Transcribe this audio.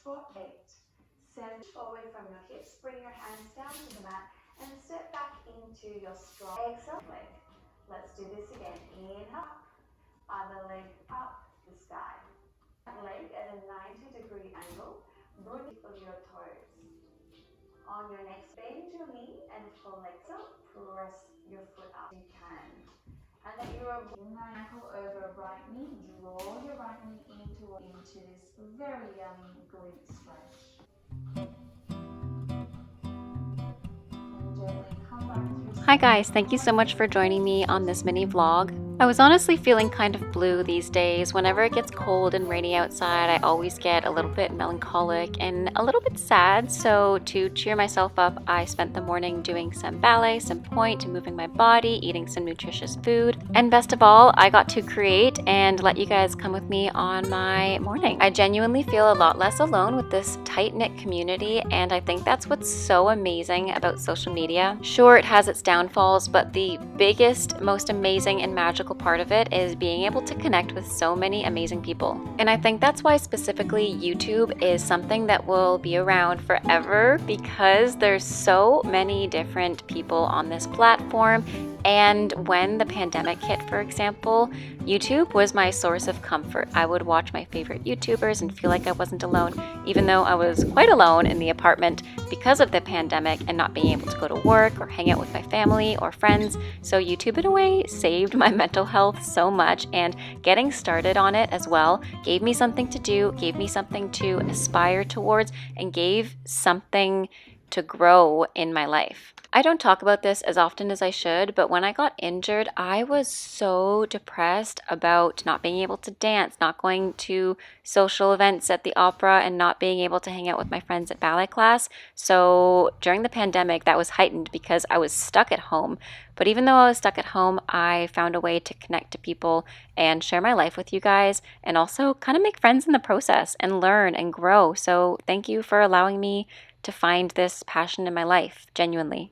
for 8, 7, away from your hips, bring your hands down to the mat and step back into your strong exhale leg. Let's do this again. Inhale, other leg up the sky. Leg at a 90-degree angle, bring of your toes. On your next, bend your knee and flex up, press your foot up if you can. And then you are bringing right ankle over right knee, draw your right knee into this very yummy glute stretch. And gently come back through. Hi guys, thank you so much for joining me on this mini vlog. I was honestly feeling kind of blue these days. Whenever it gets cold and rainy outside, I always get a little bit melancholic and a little bit sad. So to cheer myself up, I spent the morning doing some ballet, some pointe, moving my body, eating some nutritious food. And best of all, I got to create and let you guys come with me on my morning. I genuinely feel a lot less alone with this tight-knit community, and I think that's what's so amazing about social media. Sure, it has its downfalls, but the biggest, most amazing and magical part of it is being able to connect with so many amazing people. And I think that's why specifically YouTube is something that will be around forever, because there's so many different people on this platform. And when the pandemic hit, for example, YouTube was my source of comfort. I would watch my favorite YouTubers and feel like I wasn't alone, even though I was quite alone in the apartment because of the pandemic and not being able to go to work or hang out with my family or friends. So YouTube, in a way, saved my mental health so much, and getting started on it as well gave me something to do, gave me something to aspire towards, and gave something to grow in my life. I don't talk about this as often as I should, but when I got injured, I was so depressed about not being able to dance, not going to social events at the opera, and not being able to hang out with my friends at ballet class. So during the pandemic, that was heightened because I was stuck at home. But even though I was stuck at home, I found a way to connect to people and share my life with you guys, and also kind of make friends in the process and learn and grow. So thank you for allowing me to find this passion in my life, genuinely.